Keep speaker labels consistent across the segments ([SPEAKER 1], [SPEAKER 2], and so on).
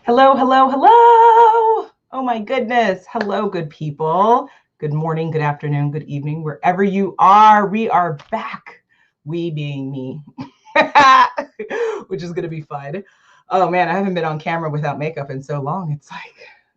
[SPEAKER 1] Hello, hello, hello. Oh my goodness. Hello, good people. Good morning, good afternoon, good evening, wherever you are. We are back. We being me, which is going to be fun. Oh man, I haven't been on camera without makeup in so long. It's like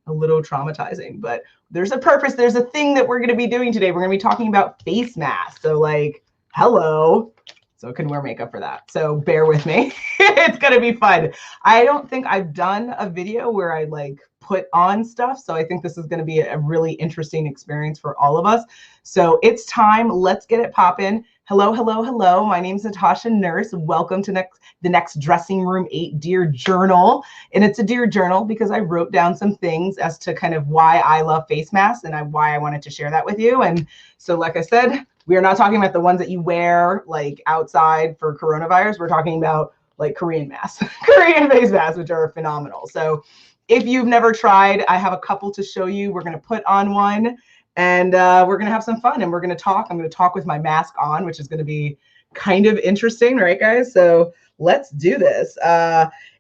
[SPEAKER 1] a little traumatizing, but there's a purpose. There's a thing that we're going to be doing today. We're going to be talking about face masks. So, like, hello. So I can wear makeup for that. So bear with me. It's going to be fun. I don't think I've done a video where I like put on stuff. So I think this is going to be a really interesting experience for all of us. So it's time. Let's get it popping. Hello, hello, hello. My name is Natasha Nurse. Welcome to the next Dressing Room 8 Dear Journal. And it's a Dear Journal because I wrote down some things as to kind of why I love face masks and why I wanted to share that with you. And so, like I said, we are not talking about the ones that you wear like outside for coronavirus. We're talking about like Korean masks, Korean face masks, which are phenomenal. So if you've never tried, I have a couple to show you. We're going to put on one and we're going to have some fun and we're going to talk. I'm going to talk with my mask on, which is going to be kind of interesting, right, guys? So let's do this.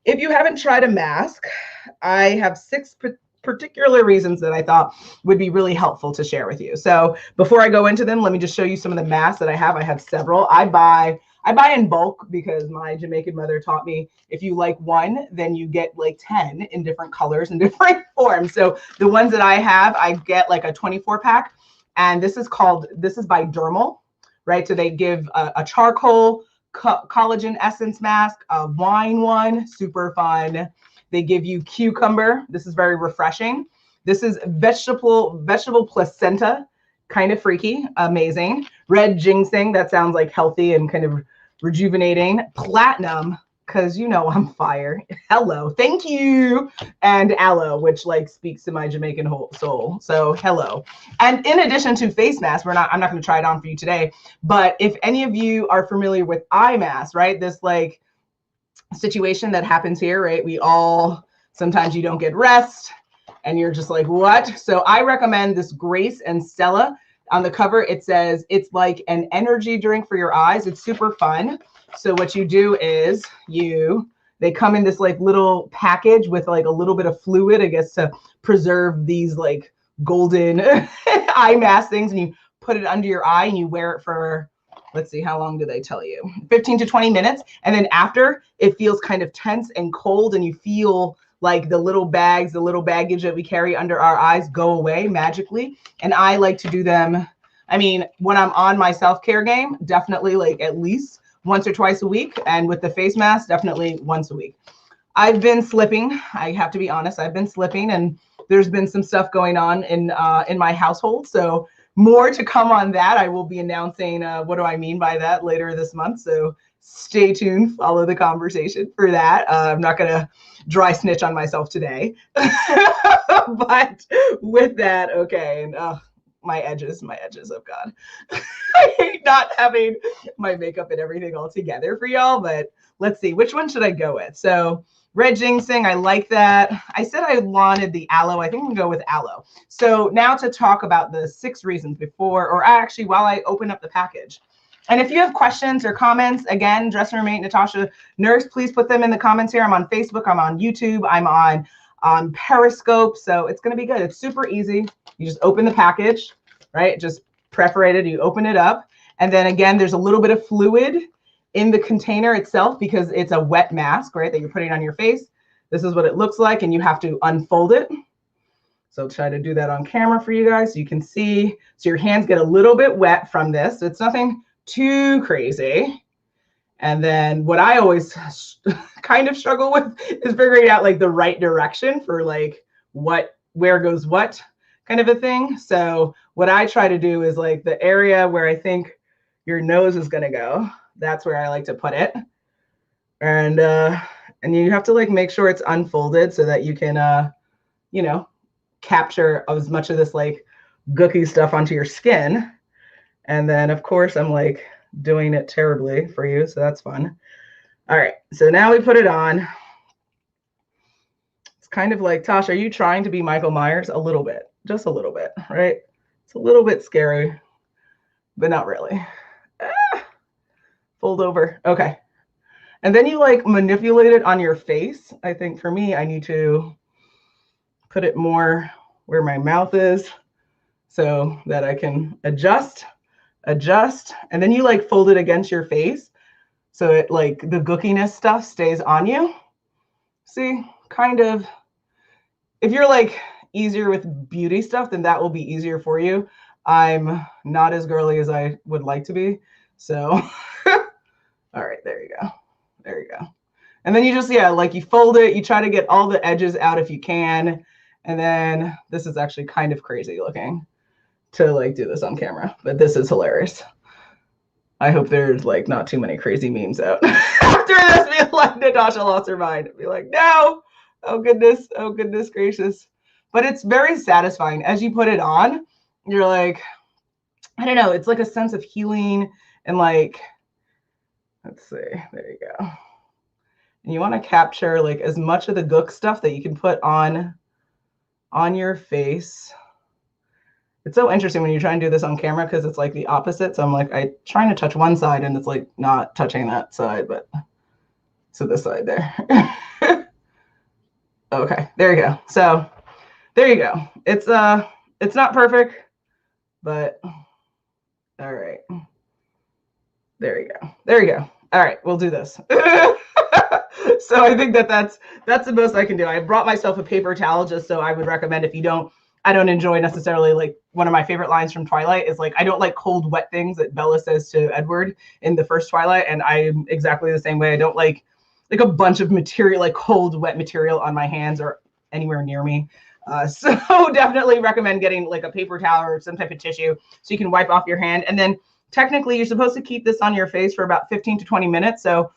[SPEAKER 1] If you haven't tried a mask, I have six particular reasons that I thought would be really helpful to share with you. So before I go into them, let me just show you some of the masks that I have. I have several. I buy in bulk because my Jamaican mother taught me if you like one, then you get like 10 in different colors and different forms. So the ones that I have, I get like a 24 pack. And this is by Dermal, right? So they give a charcoal collagen essence mask, a wine one, super fun. They give you cucumber. This is very refreshing. This is vegetable placenta, kind of freaky, amazing. Red ginseng, that sounds like healthy and kind of rejuvenating. Platinum, because you know I'm fire. Hello, thank you. And aloe, which like speaks to my Jamaican soul. So hello. And in addition to face masks, I'm not going to try it on for you today, but if any of you are familiar with eye masks, right? This like situation that happens here, right? We all, sometimes you don't get rest and you're just like, what? So I recommend this Grace and Stella. On the cover, it says it's like an energy drink for your eyes. It's super fun. So what you do is they come in this like little package with like a little bit of fluid, I guess, to preserve these like golden eye mask things. And you put it under your eye and you wear it for, let's see, how long do they tell you? 15 to 20 minutes. And then after, it feels kind of tense and cold and you feel like the little baggage that we carry under our eyes go away magically. And I like to do them, I mean, when I'm on my self-care game, definitely like at least once or twice a week. And with the face mask, definitely once a week. I've been slipping. I have to be honest. I've been slipping and there's been some stuff going on in my household. So more to come on that. I will be announcing what do I mean by that later this month. So stay tuned, follow the conversation for that. I'm not going to dry snitch on myself today. But with that, okay. And my edges, oh God. I hate not having my makeup and everything all together for y'all, but let's see, which one should I go with? So red ginseng, I like that. I said I wanted the aloe. I think I'm gonna go with aloe. So now to talk about the 6 reasons before, or actually while I open up the package. And if you have questions or comments, again, Dressing Room 8 Natasha Nurse, please put them in the comments here. I'm on Facebook, I'm on YouTube, I'm on Periscope. So it's gonna be good. It's super easy. You just open the package, right? Just perforated, you open it up. And then again, there's a little bit of fluid in the container itself because it's a wet mask, right, that you're putting on your face. This is what it looks like, and you have to unfold it. So try to do that on camera for you guys so you can see. So your hands get a little bit wet from this. It's nothing too crazy. And then what I always kind of struggle with is figuring out like the right direction for like where goes what kind of a thing. So what I try to do is like the area where I think your nose is going to go, that's where I like to put it. And you have to like make sure it's unfolded so that you can, you know, capture as much of this like gooky stuff onto your skin. And then of course I'm like doing it terribly for you, so that's fun. All right, so now we put it on. It's kind of like, Tosh, are you trying to be Michael Myers? A little bit, just a little bit, right? It's a little bit scary, but not really. Fold over. Okay. And then you like manipulate it on your face. I think for me, I need to put it more where my mouth is so that I can adjust, and then you like fold it against your face so it like the gookiness stuff stays on you. See, kind of, if you're like easier with beauty stuff, then that will be easier for you. I'm not as girly as I would like to be. So, all right, there you go. There you go. And then you just, yeah, like you fold it, you try to get all the edges out if you can. And then this is actually kind of crazy looking to like do this on camera, but this is hilarious. I hope there's like not too many crazy memes out after this being like Natasha lost her mind. Be like, no, oh goodness gracious. But it's very satisfying as you put it on. You're like, I don't know, it's like a sense of healing and like, let's see, there you go. And you want to capture like as much of the gook stuff that you can put on your face. It's so interesting when you try and do this on camera because it's like the opposite. So I'm like, I'm trying to touch one side and it's like not touching that side, but so this side there. Okay, there you go. So there you go. It's not perfect, but all right. There you go. There you go. All right, we'll do this. So I think that's the most I can do. I brought myself a paper towel just so I would recommend if you don't, I don't enjoy necessarily, like one of my favorite lines from Twilight is like, I don't like cold, wet things that Bella says to Edward in the first Twilight. And I'm exactly the same way. I don't like a bunch of material, like cold, wet material on my hands or anywhere near me. So definitely recommend getting like a paper towel or some type of tissue so you can wipe off your hand. And then technically you're supposed to keep this on your face for about 15 to 20 minutes. So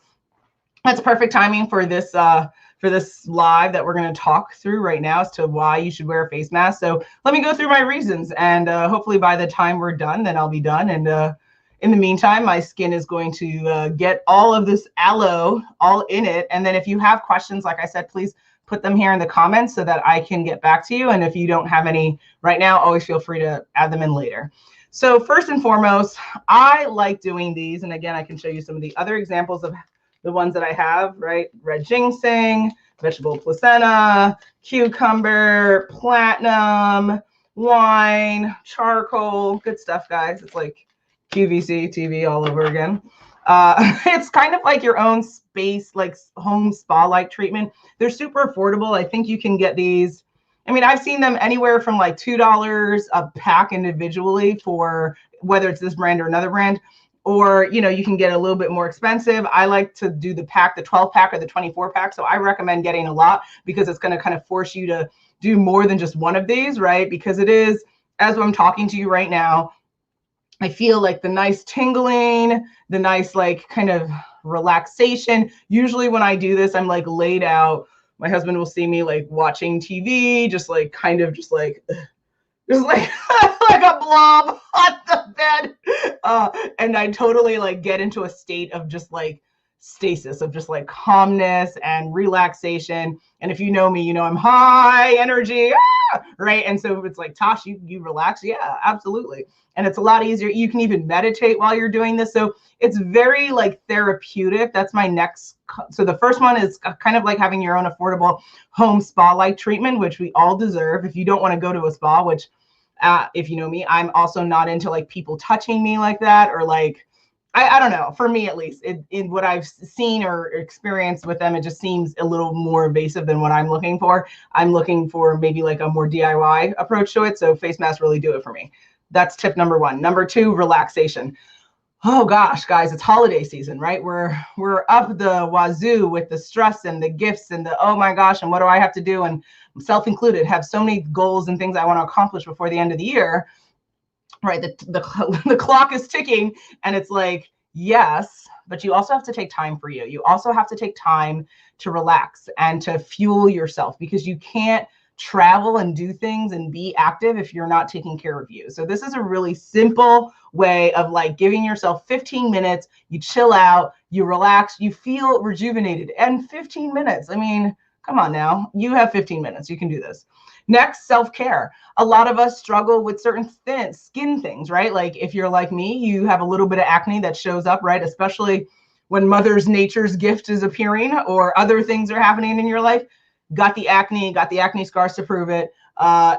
[SPEAKER 1] that's perfect timing for this live that we're going to talk through right now as to why you should wear a face mask. So let me go through my reasons, and hopefully by the time we're done, then I'll be done. And in the meantime, my skin is going to get all of this aloe all in it. And then if you have questions, like I said, please put them here in the comments so that I can get back to you. And if you don't have any right now, always feel free to add them in later. So first and foremost, I like doing these. And again, I can show you some of the other examples of the ones that I have, right? Red ginseng, vegetable placenta, cucumber, platinum, wine, charcoal, good stuff, guys. It's like QVC TV all over again. It's kind of like your own space, like home spa-like treatment. They're super affordable. I think you can get these. I mean, I've seen them anywhere from like $2 a pack individually for whether it's this brand or another brand. Or, you know, you can get a little bit more expensive. I like to do the pack, the 12 pack or the 24 pack. So I recommend getting a lot because it's going to kind of force you to do more than just one of these, right? Because it is, as I'm talking to you right now, I feel like the nice tingling, the nice like kind of relaxation. Usually when I do this, I'm like laid out. My husband will see me like watching TV, just like kind of just like like a blob on the bed. And I totally like get into a state of just like stasis, of just like calmness and relaxation. And if you know me, you know I'm high energy, right? And so it's like, Tosh, you relax? Yeah, absolutely. And it's a lot easier. You can even meditate while you're doing this. So it's very like therapeutic. That's my next. So the first one is kind of like having your own affordable home spa-like treatment, which we all deserve. If you don't want to go to a spa, which if you know me, I'm also not into like people touching me like that, or like, I don't know, for me at least, in what I've seen or experienced with them, it just seems a little more invasive than what I'm looking for. I'm looking for maybe like a more DIY approach to it. So face masks really do it for me. That's tip number one. Number two, relaxation. Oh gosh, guys, it's holiday season, right? We're up the wazoo with the stress and the gifts and the, oh my gosh, and what do I have to do? And self included, have so many goals and things I want to accomplish before the end of the year, right? The clock is ticking, and it's like, yes, but you also have to take time for you. You also have to take time to relax and to fuel yourself, because you can't travel and do things and be active if you're not taking care of you. So this is a really simple way of like giving yourself 15 minutes, you chill out, you relax, you feel rejuvenated. And 15 minutes, I mean, come on now, you have 15 minutes, you can do this. Next, self-care. A lot of us struggle with certain skin things, right? Like if you're like me, you have a little bit of acne that shows up, right? Especially when Mother's Nature's gift is appearing or other things are happening in your life. Got the acne scars to prove it.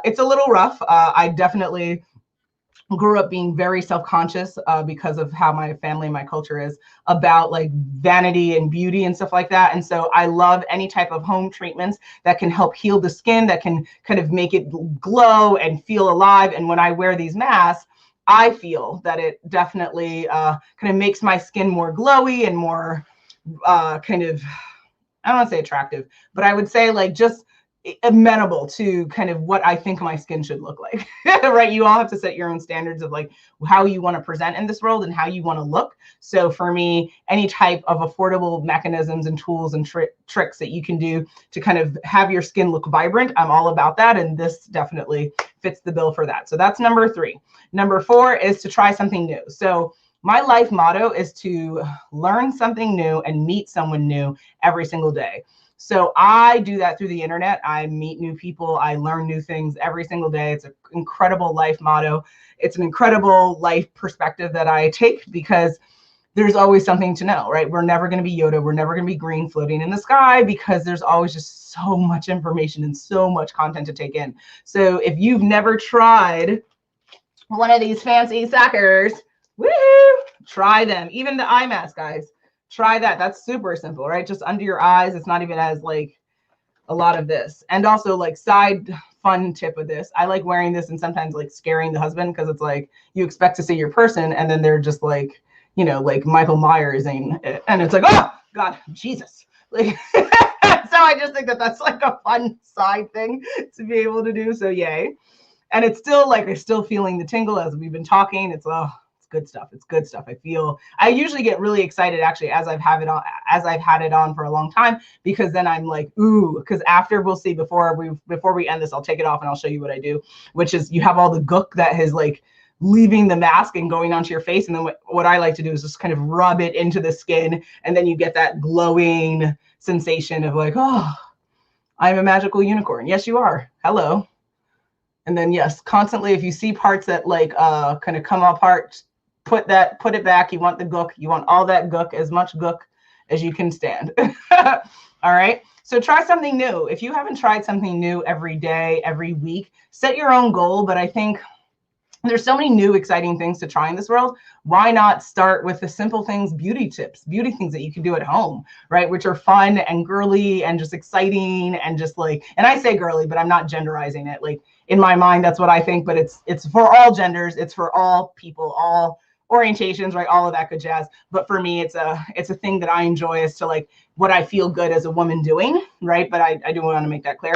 [SPEAKER 1] It's a little rough. I definitely grew up being very self-conscious because of how my family and my culture is about like vanity and beauty and stuff like that. And so I love any type of home treatments that can help heal the skin, that can kind of make it glow and feel alive. And when I wear these masks, I feel that it definitely kind of makes my skin more glowy and more kind of, I don't want to say attractive, but I would say like just amenable to kind of what I think my skin should look like, right? You all have to set your own standards of like how you want to present in this world and how you want to look. So for me, any type of affordable mechanisms and tools and tricks that you can do to kind of have your skin look vibrant, I'm all about that. And this definitely fits the bill for that. So that's number 3. Number 4 is to try something new. So my life motto is to learn something new and meet someone new every single day. So I do that through the internet. I meet new people. I learn new things every single day. It's an incredible life motto. It's an incredible life perspective that I take because there's always something to know, right? We're never going to be Yoda. We're never going to be green floating in the sky because there's always just so much information and so much content to take in. So if you've never tried one of these fancy suckers, woohoo, try them. Even the eye mask, guys. Try that. That's super simple, right? Just under your eyes. It's not even as like a lot of this. And also like side fun tip of this, I like wearing this and sometimes like scaring the husband because it's like you expect to see your person and then they're just like, you know, like Michael Myers and it's like, oh God, Jesus. Like, so I just think that that's like a fun side thing to be able to do. So yay. And it's still like, I'm still feeling the tingle as we've been talking. It's, oh, good stuff. It's good stuff. I usually get really excited actually as I've had it on for a long time, because then I'm like, ooh, because after we'll see before we end this, I'll take it off and I'll show you what I do, which is you have all the gook that is like leaving the mask and going onto your face. And then what I like to do is just kind of rub it into the skin. And then you get that glowing sensation of like, oh, I'm a magical unicorn. Yes, you are. Hello. And then yes, constantly, if you see parts that like kind of come apart, put it back. You want the gook. You want all that gook, as much gook as you can stand. All right. So try something new. If you haven't tried something new every day, every week, set your own goal. But I think there's so many new, exciting things to try in this world. Why not start with the simple things, beauty tips, beauty things that you can do at home, right? Which are fun and girly and just exciting and just like, and I say girly, but I'm not genderizing it. Like in my mind, that's what I think, but it's for all genders. It's for all people, all orientations, right? All of that good jazz. But for me, it's a thing that I enjoy as to like what I feel good as a woman doing, right? But I do want to make that clear.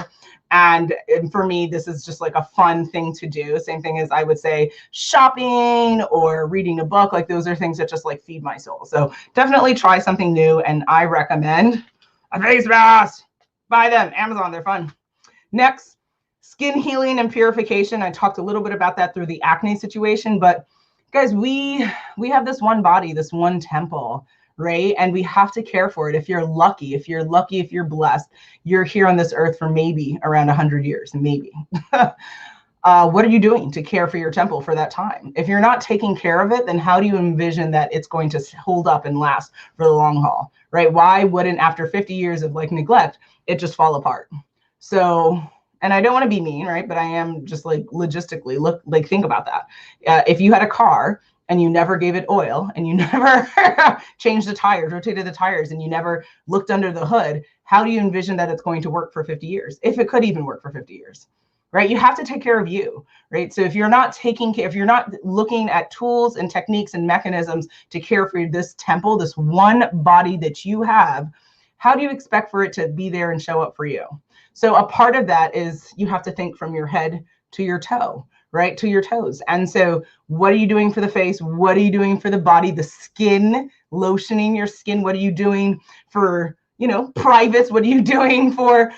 [SPEAKER 1] And for me, this is just like a fun thing to do. Same thing as I would say shopping or reading a book. Like those are things that just like feed my soul. So definitely try something new. And I recommend a face mask. Buy them, Amazon, they're fun. Next, skin healing and purification. I talked a little bit about that through the acne situation, but guys, we have this one body, this one temple, right? And we have to care for it. If you're lucky, if you're blessed, you're here on this earth for maybe around 100 years, maybe. What are you doing to care for your temple for that time? If you're not taking care of it, then how do you envision that it's going to hold up and last for the long haul, right? Why wouldn't, after 50 years of like neglect, it just fall apart? So, and I don't want to be mean, right? But I am just like logistically, think about that. If you had a car and you never gave it oil and you never changed the tires, rotated the tires, and you never looked under the hood, how do you envision that it's going to work for 50 years? If it could even work for 50 years, right? You have to take care of you, right? So if you're not taking care, if you're not looking at tools and techniques and mechanisms to care for this temple, this one body that you have, how do you expect for it to be there and show up for you? So a part of that is you have to think from your head to your toe, right? To your toes. And so what are you doing for the face? What are you doing for the body, the skin, lotioning your skin? What are you doing for, privates? What are you doing for,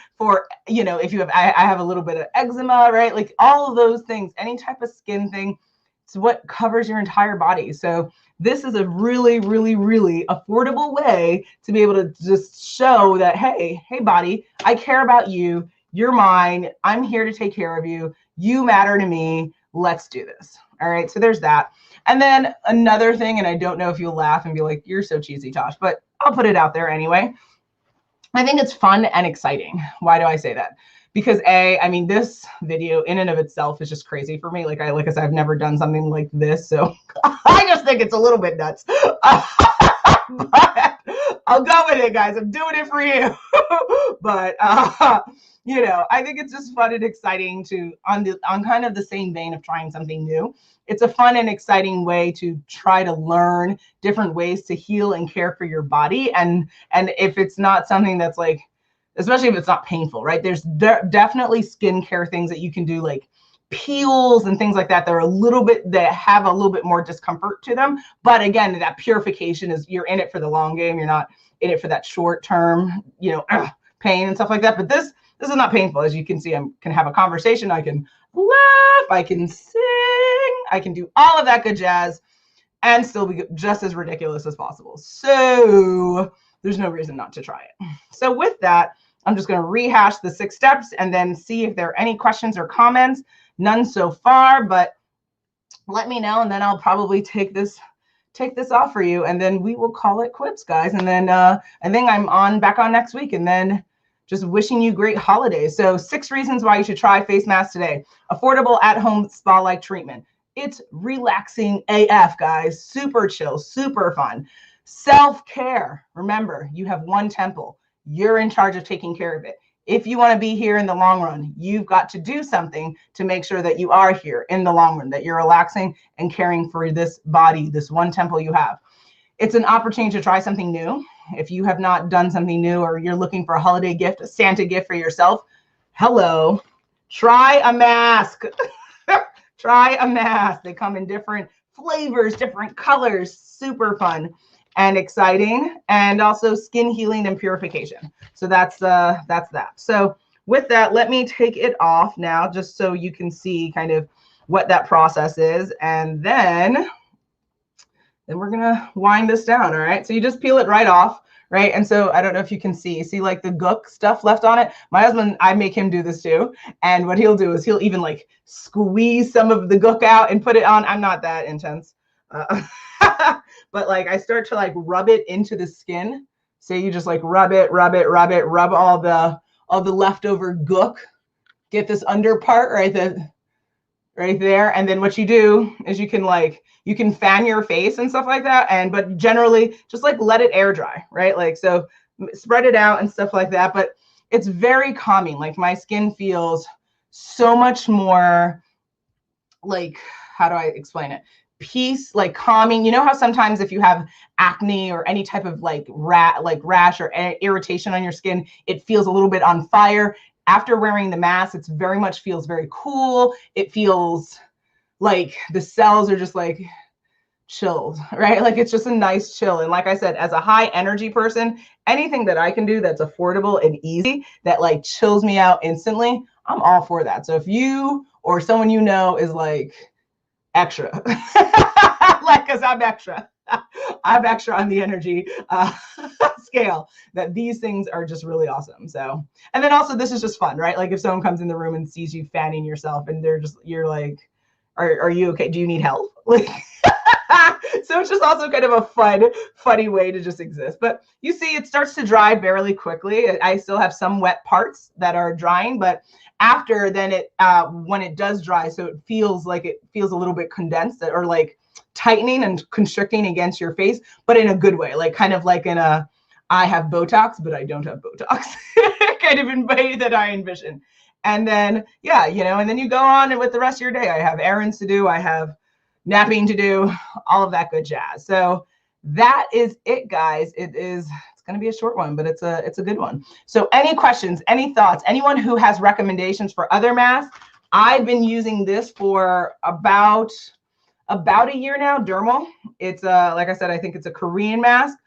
[SPEAKER 1] if you have, I have a little bit of eczema, right? Like all of those things, any type of skin thing, it's what covers your entire body. So this is a really, really, really affordable way to be able to just show that, hey body, I care about you. You're mine. I'm here to take care of you. You matter to me. Let's do this. All right, so there's that. And then another thing, and I don't know if you'll laugh and be like, you're so cheesy, Tosh, but I'll put it out there anyway. I think it's fun and exciting. Why do I say that? Because I mean, this video in and of itself is just crazy for me. Like I said, I've never done something like this. So I just think it's a little bit nuts. But I'll go with it, guys. I'm doing it for you. But you know, I think it's just fun and exciting to on kind of the same vein of trying something new. It's a fun and exciting way to try to learn different ways to heal and care for your body. And if it's not something that's like, especially if it's not painful, right? There's definitely skincare things that you can do, like peels and things like that, that are a little bit, that have a little bit more discomfort to them. But again, that purification is, you're in it for the long game. You're not in it for that short term, you know, pain and stuff like that. But this is not painful. As you can see, I can have a conversation. I can laugh. I can sing. I can do all of that good jazz and still be just as ridiculous as possible. So there's no reason not to try it. So with that, I'm just going to rehash the 6 steps and then see if there are any questions or comments. None so far, but let me know, and then I'll probably take this off for you, and then we will call it quits, guys. And then I think I'm back on next week, and then just wishing you great holidays. So 6 reasons why you should try face masks today. Affordable at-home spa-like treatment. It's relaxing AF, guys. Super chill, super fun. Self-care. Remember, you have one temple. You're in charge of taking care of it. If you want to be here in the long run, you've got to do something to make sure that you are here in the long run, that you're relaxing and caring for this body, this one temple you have. It's an opportunity to try something new. If you have not done something new, or you're looking for a holiday gift, a Santa gift for yourself, hello, try a mask. Try a mask. They come in different flavors, different colors, super fun and exciting, and also skin healing and purification. So that's that. So with that, let me take it off now, just so you can see kind of what that process is, and then we're gonna wind this down. All right, so you just peel it right off, right? And so I don't know if you can see like the gook stuff left on it. My husband, I make him do this too, and what he'll do is he'll even like squeeze some of the gook out and put it on. I'm not that intense. But like I start to like rub it into the skin. So you just like rub all the leftover gook. Get this under part right there. And then what you do is you can fan your face and stuff like that. But generally just like let it air dry, right? Like, so spread it out and stuff like that. But it's very calming. Like my skin feels so much more like, how do I explain it? Peace, like calming. You know how sometimes if you have acne or any type of like rash or irritation on your skin, it feels a little bit on fire. After wearing the mask, it's very much feels very cool. It feels like the cells are just like chilled, right? Like it's just a nice chill. And like I said, as a high energy person, anything that I can do that's affordable and easy, that like chills me out instantly, I'm all for that. So if you or someone you know is like extra, like, cause I'm extra on the energy scale, that these things are just really awesome. So, and then also this is just fun, right? Like if someone comes in the room and sees you fanning yourself and you're like, are you okay? Do you need help? Like, so it's just also kind of a funny way to just exist. But you see, it starts to dry fairly quickly. I still have some wet parts that are drying, but after then when it does dry, so it feels a little bit condensed or like tightening and constricting against your face, but in a good way, like kind of like in a, I have Botox, but I don't have Botox kind of way that I envision. And then, yeah, you know, and then you go on with the rest of your day. I have errands to do. I have napping to do, all of that good jazz. So that is it, guys. It's going to be a short one, but it's a good one. So any questions, any thoughts, anyone who has recommendations for other masks? I've been using this for about a year now, Dermal. It's like I said, I think it's a Korean mask.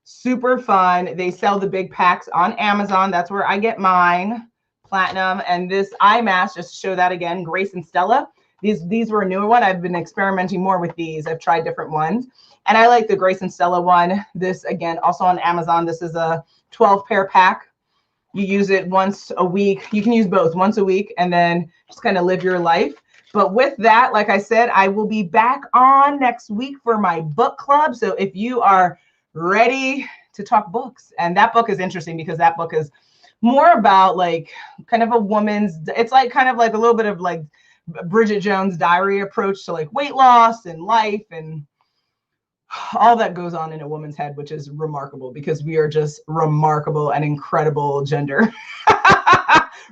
[SPEAKER 1] Super fun. They sell the big packs on Amazon. That's where I get mine, platinum. And this eye mask, just to show that again, Grace and Stella. These were a newer one. I've been experimenting more with these. I've tried different ones. And I like the Grace and Stella one. This, again, also on Amazon. This is a 12-pair pack. You use it once a week. You can use both once a week and then just kind of live your life. But with that, like I said, I will be back on next week for my book club. So if you are ready to talk books, and that book is interesting because that book is more about like kind of a woman's, it's like kind of like a little bit of like Bridget Jones' diary approach to like weight loss and life and all that goes on in a woman's head, which is remarkable because we are just remarkable and incredible gender.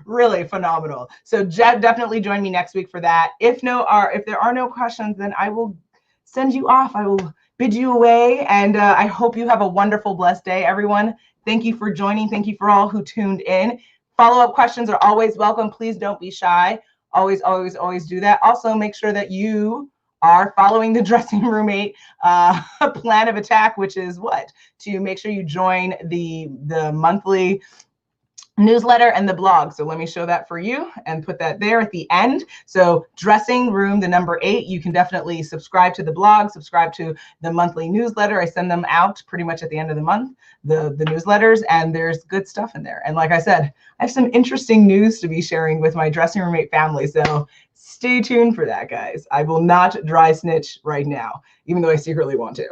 [SPEAKER 1] Really phenomenal. So definitely join me next week for that. If there are no questions, then I will send you off. I will bid you away, and I hope you have a wonderful, blessed day, everyone. Thank you for joining. Thank you for all who tuned in. Follow-up questions are always welcome. Please don't be shy. Always, always, always do that. Also, make sure that you are following the Dressing Roommate plan of attack, which is what? To make sure you join the monthly newsletter and the blog. So let me show that for you and put that there at the end. So Dressing Room, the number 8, you can definitely subscribe to the blog, subscribe to the monthly newsletter. I send them out pretty much at the end of the month, the newsletters, and there's good stuff in there. And like I said, I have some interesting news to be sharing with my Dressing Roommate family. So stay tuned for that, guys. I will not dry snitch right now, even though I secretly want to.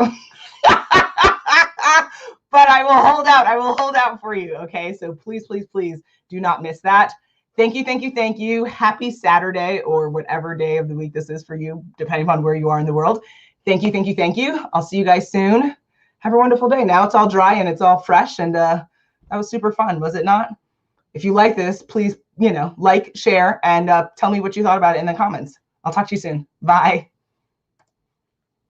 [SPEAKER 1] But I will hold out. I will hold out for you. Okay. So please, please, please do not miss that. Thank you. Thank you. Thank you. Happy Saturday, or whatever day of the week this is for you, depending on where you are in the world. Thank you. Thank you. Thank you. I'll see you guys soon. Have a wonderful day. Now it's all dry and it's all fresh. And that was super fun. Was it not? If you like this, please, like, share, and tell me what you thought about it in the comments. I'll talk to you soon. Bye.